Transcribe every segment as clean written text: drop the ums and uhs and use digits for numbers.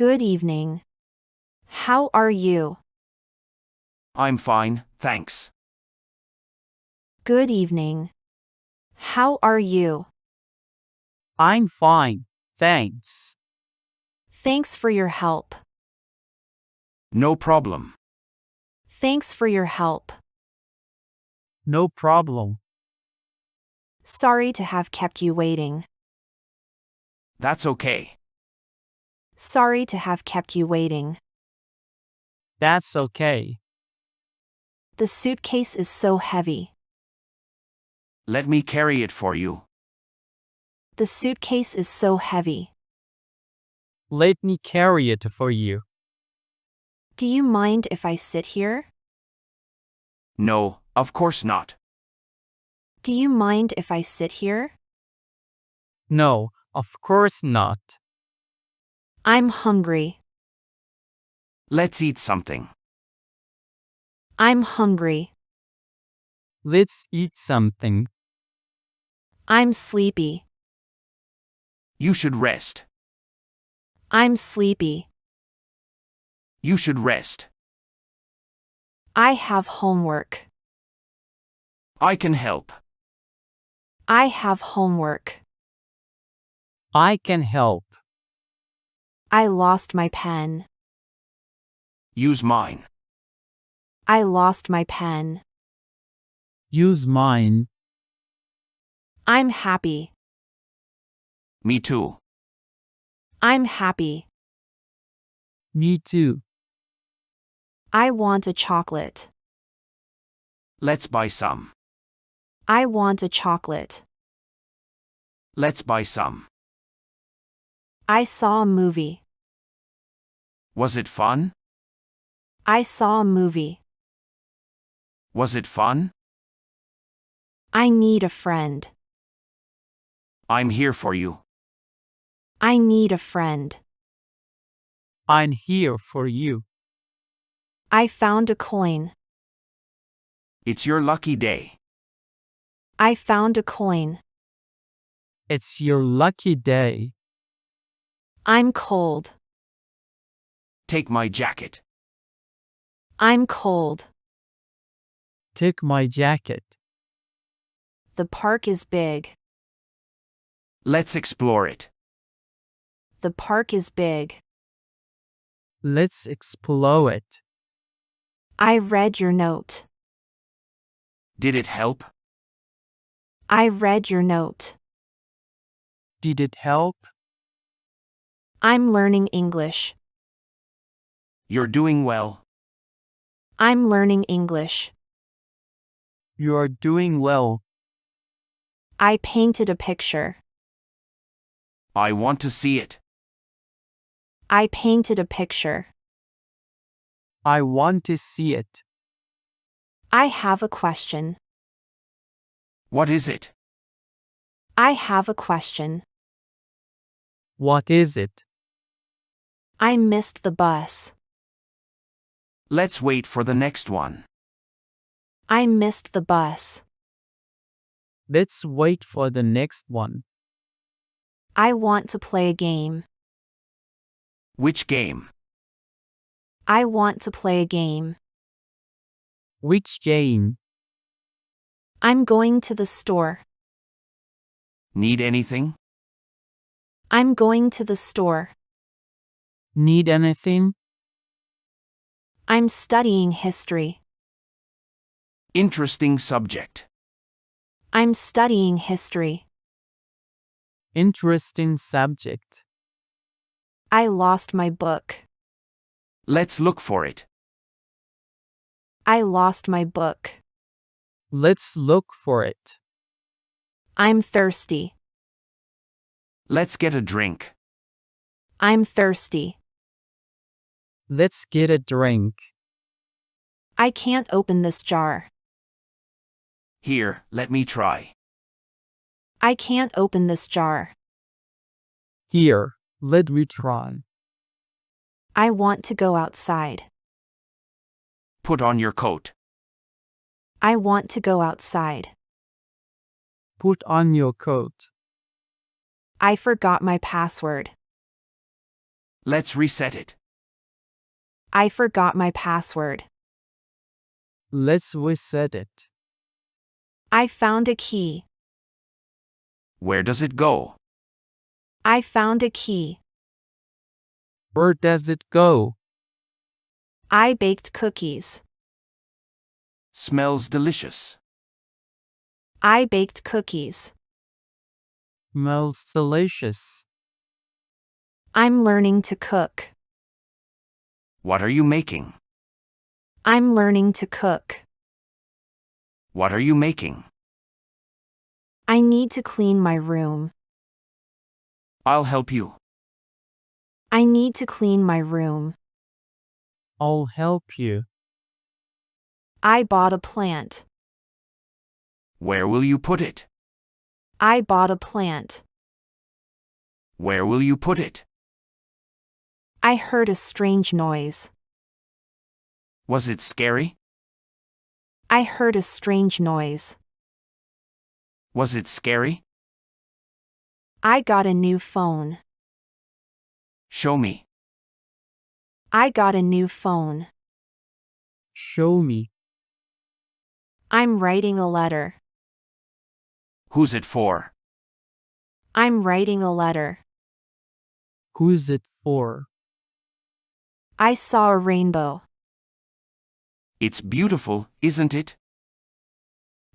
Good evening. How are you? I'm fine, thanks. Good evening. How are you? I'm fine, thanks. Thanks for your help. No problem. Thanks for your help. No problem. Sorry to have kept you waiting. That's okay. Sorry to have kept you waiting. That's okay. The suitcase is so heavy. Let me carry it for you. The suitcase is so heavy. Let me carry it for you. Do you mind if I sit here? No, of course not. Do you mind if I sit here? No, of course not. I'm hungry. Let's eat something. I'm hungry. Let's eat something. I'm sleepy. You should rest. I'm sleepy. You should rest. I have homework. I can help. I have homework. I can help. I lost my pen. Use mine. I lost my pen. Use mine. I'm happy. Me too. I'm happy. Me too. I want a chocolate. Let's buy some. I want a chocolate. Let's buy some. I saw a movie. Was it fun? I saw a movie. Was it fun? I need a friend. I'm here for you. I need a friend. I'm here for you. I found a coin. It's your lucky day. I found a coin. It's your lucky day. I'm cold. Take my jacket. I'm cold. Take my jacket. The park is big. Let's explore it. The park is big. Let's explore it. I read your note. Did it help? I read your note. Did it help? I'm learning English. You're doing well. I'm learning English. You are doing well. I painted a picture. I want to see it. I painted a picture. I want to see it. I have a question. What is it? I have a question. What is it? I missed the bus. Let's wait for the next one. I missed the bus. Let's wait for the next one. I want to play a game. Which game? I want to play a game. Which game? I'm going to the store. Need anything? I'm going to the store. Need anything? I'm studying history. Interesting subject. I'm studying history. Interesting subject. I lost my book. Let's look for it. I lost my book. Let's look for it. I'm thirsty. Let's get a drink. I'm thirsty. Let's get a drink. I can't open this jar. Here, let me try. I can't open this jar. Here, let me try. I want to go outside. Put on your coat. I want to go outside. Put on your coat. I forgot my password. Let's reset it. I forgot my password. Let's reset it. I found a key. Where does it go? I found a key. Where does it go? I baked cookies. Smells delicious. I baked cookies. Smells delicious. I'm learning to cook. What are you making? I'm learning to cook. What are you making? I need to clean my room. I'll help you. I need to clean my room. I'll help you. I bought a plant. Where will you put it? I bought a plant. Where will you put it? I heard a strange noise. Was it scary? I heard a strange noise. Was it scary? I got a new phone. Show me. I got a new phone. Show me. I'm writing a letter. Who's it for? I'm writing a letter. Who's it for? I saw a rainbow. It's beautiful, isn't it?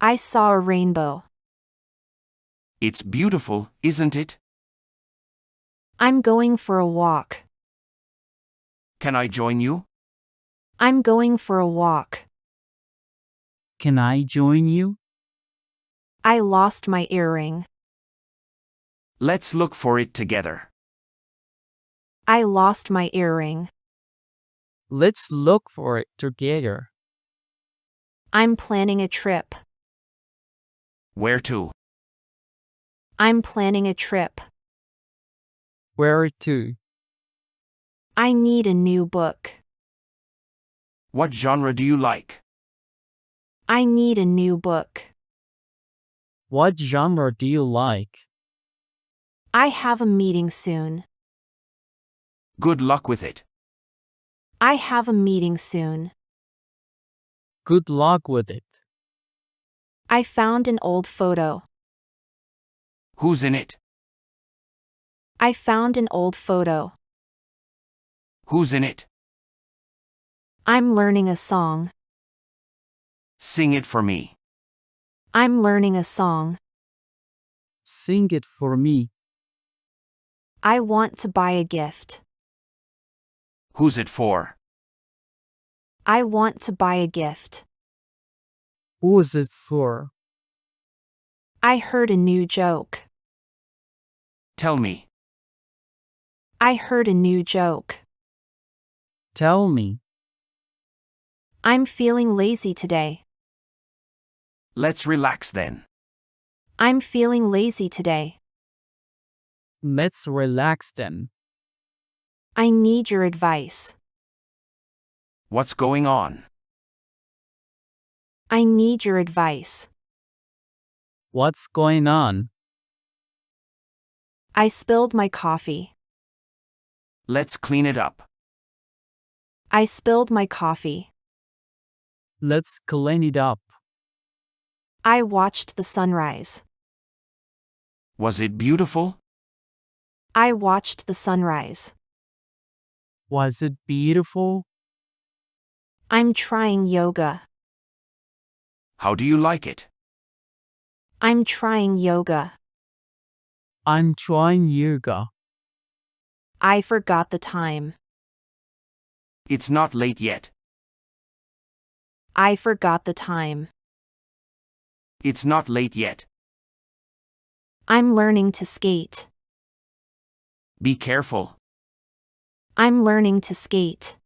I saw a rainbow. It's beautiful, isn't it? I'm going for a walk. Can I join you? I'm going for a walk. Can I join you? I lost my earring. Let's look for it together. I lost my earring. Let's look for it together. I'm planning a trip. Where to? I'm planning a trip. Where to? I need a new book. What genre do you like? I need a new book. What genre do you like? I have a meeting soon. Good luck with it. I have a meeting soon. Good luck with it. I found an old photo. Who's in it? I found an old photo. Who's in it? I'm learning a song. Sing it for me. I'm learning a song. Sing it for me. I want to buy a gift. Who's it for? I want to buy a gift. Who's it for? I heard a new joke. Tell me. I heard a new joke. Tell me. I'm feeling lazy today. Let's relax then. I'm feeling lazy today. Let's relax then. I need your advice. What's going on? I need your advice. What's going on? I spilled my coffee. Let's clean it up. I spilled my coffee. Let's clean it up. I watched the sunrise. Was it beautiful? I watched the sunrise. Was it beautiful? I'm trying yoga. How do you like it? I'm trying yoga. I'm trying yoga. I forgot the time. It's not late yet. I forgot the time. It's not late yet. I'm learning to skate. Be careful. I'm learning to skate.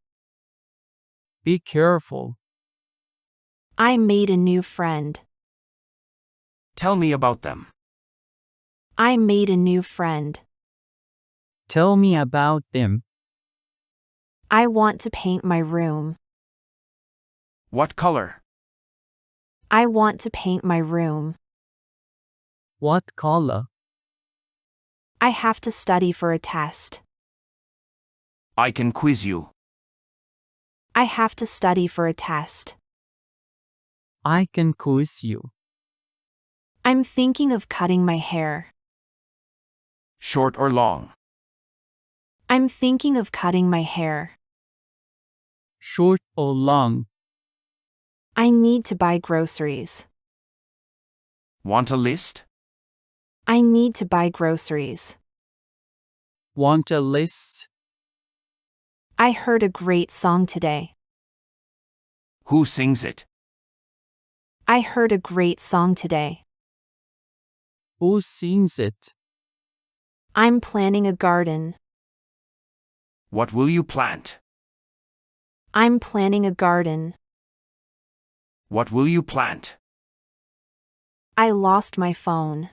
Be careful. I made a new friend. Tell me about them. I made a new friend. Tell me about them. I want to paint my room. What color? I want to paint my room. What color? I have to study for a test. I can quiz you. I have to study for a test. I can quiz you. I'm thinking of cutting my hair. Short or long? I'm thinking of cutting my hair. Short or long? I need to buy groceries. Want a list? I need to buy groceries. Want a list? I heard a great song today. Who sings it? I heard a great song today. Who sings it? I'm planting a garden. What will you plant? I'm planting a garden. What will you plant? I lost my phone.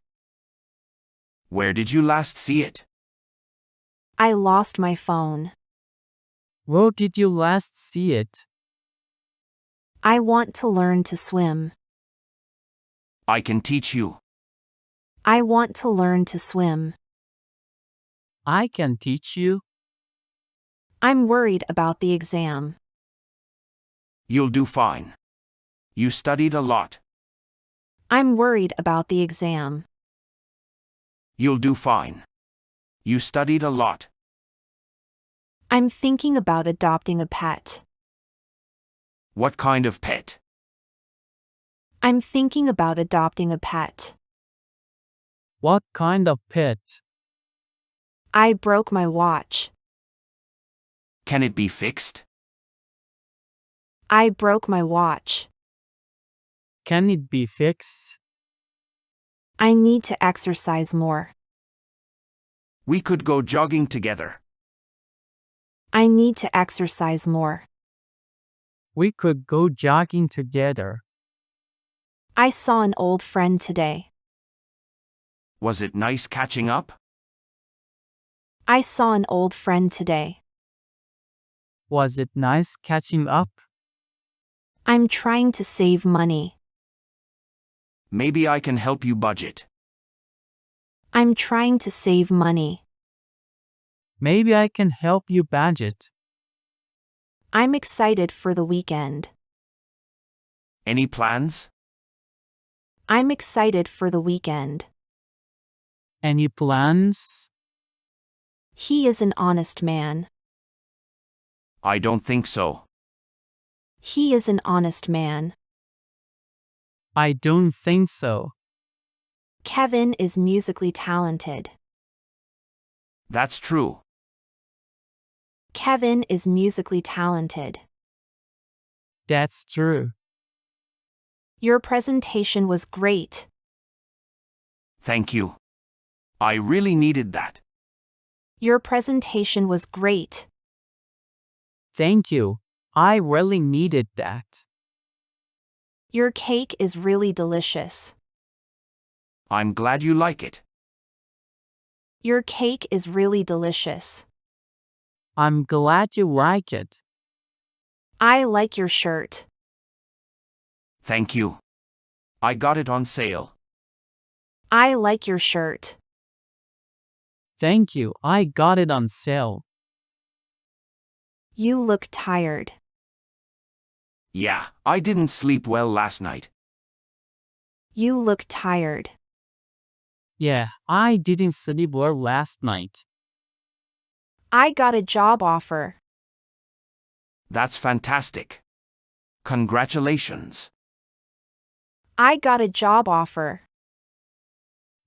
Where did you last see it? I lost my phone. Where did you last see it? I want to learn to swim. I can teach you. I want to learn to swim. I can teach you. I'm worried about the exam. You'll do fine. You studied a lot. I'm worried about the exam. You'll do fine. You studied a lot. I'm thinking about adopting a pet. What kind of pet? I'm thinking about adopting a pet. What kind of pet? I broke my watch. Can it be fixed? I broke my watch. Can it be fixed? I need to exercise more. We could go jogging together. I need to exercise more. We could go jogging together. I saw an old friend today. Was it nice catching up? I saw an old friend today. Was it nice catching up? I'm trying to save money. Maybe I can help you budget. I'm trying to save money. Maybe I can help you budget. I'm excited for the weekend. Any plans? I'm excited for the weekend. Any plans? He is an honest man. I don't think so. He is an honest man. I don't think so. Kevin is musically talented. That's true. Kevin is musically talented. That's true. Your presentation was great. Thank you. I really needed that. Your presentation was great. Thank you. I really needed that. Your cake is really delicious. I'm glad you like it. Your cake is really delicious. I'm glad you like it. I like your shirt. Thank you. I got it on sale. I like your shirt. Thank you. I got it on sale. You look tired. Yeah, I didn't sleep well last night. You look tired. Yeah, I didn't sleep well last night. I got a job offer. That's fantastic. Congratulations. I got a job offer.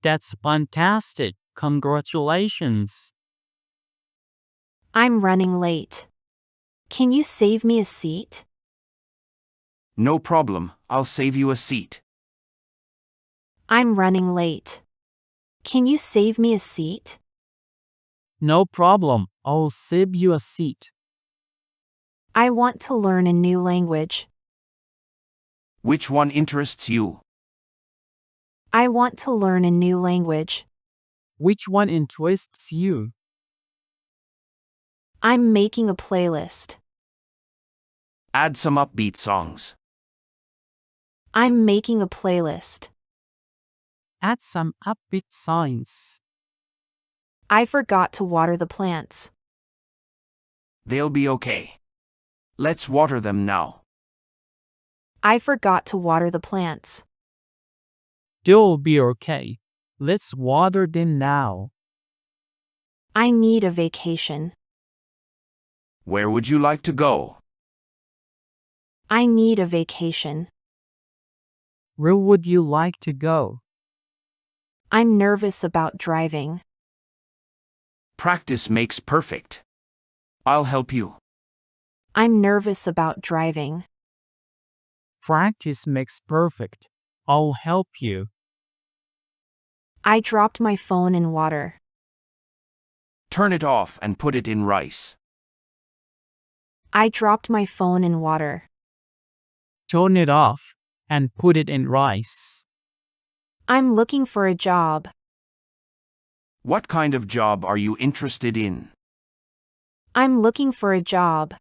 That's fantastic. Congratulations. I'm running late. Can you save me a seat? No problem, I'll save you a seat. I'm running late. Can you save me a seat? No problem. I'll save you a seat. I want to learn a new language. Which one interests you? I want to learn a new language. Which one interests you? I'm making a playlist. Add some upbeat songs. I'm making a playlist. Add some upbeat songs. I forgot to water the plants. They'll be okay. Let's water them now. I forgot to water the plants. They'll be okay. Let's water them now. I need a vacation. Where would you like to go? I need a vacation. Where would you like to go? I'm nervous about driving. Practice makes perfect. I'll help you. I'm nervous about driving. Practice makes perfect. I'll help you. I dropped my phone in water. Turn it off and put it in rice. I dropped my phone in water. Turn it off and put it in rice. I'm looking for a job. What kind of job are you interested in? I'm looking for a job.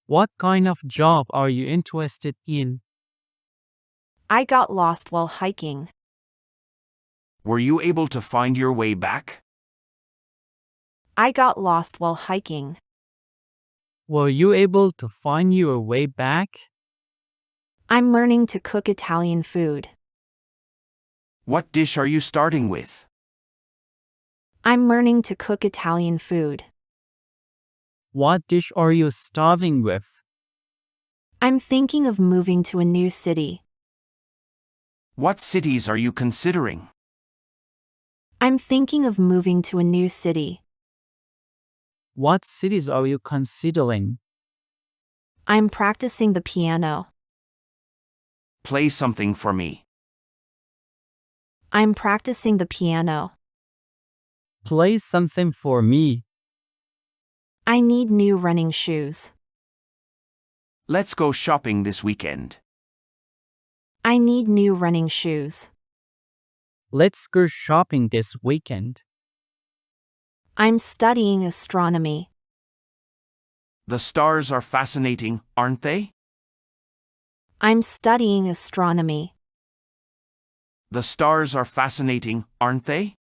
What kind of job are you interested in? I got lost while hiking. Were you able to find your way back? I got lost while hiking. Were you able to find your way back? I'm learning to cook Italian food. What dish are you starting with? I'm learning to cook Italian food. What dish are you starting with? I'm thinking of moving to a new city. What cities are you considering? I'm thinking of moving to a new city. What cities are you considering? I'm practicing the piano. Play something for me. I'm practicing the piano. Play something for me. I need new running shoes. Let's go shopping this weekend. I need new running shoes. Let's go shopping this weekend. I'm studying astronomy. The stars are fascinating, aren't they? I'm studying astronomy. The stars are fascinating, aren't they?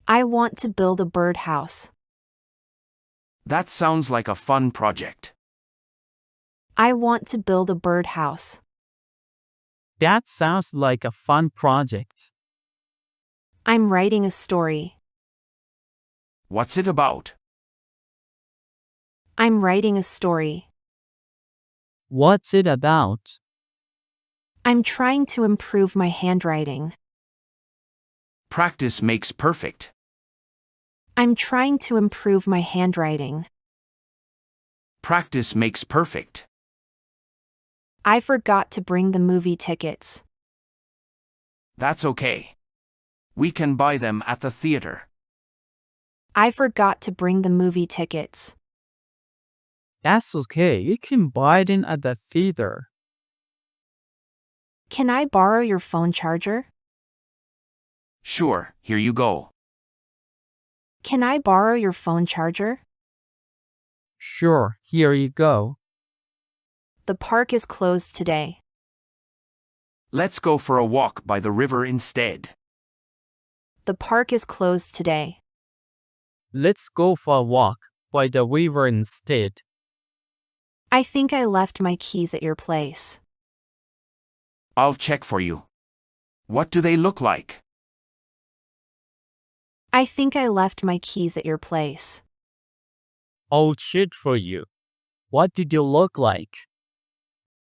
I want to build a birdhouse. That sounds like a fun project. I want to build a birdhouse. That sounds like a fun project. I'm writing a story. What's it about? I'm writing a story. What's it about? I'm trying to improve my handwriting. Practice makes perfect. I'm trying to improve my handwriting. Practice makes perfect. I forgot to bring the movie tickets. That's okay. We can buy them at the theater. I forgot to bring the movie tickets. That's okay. You can buy it at the theater. Can I borrow your phone charger? Sure, here you go. Can I borrow your phone charger? Sure, here you go. The park is closed today. Let's go for a walk by the river instead. The park is closed today. Let's go for a walk by the river instead. I think I left my keys at your place. I'll check for you. What do they look like? I think I left my keys at your place. I'll check for you. What did you look like?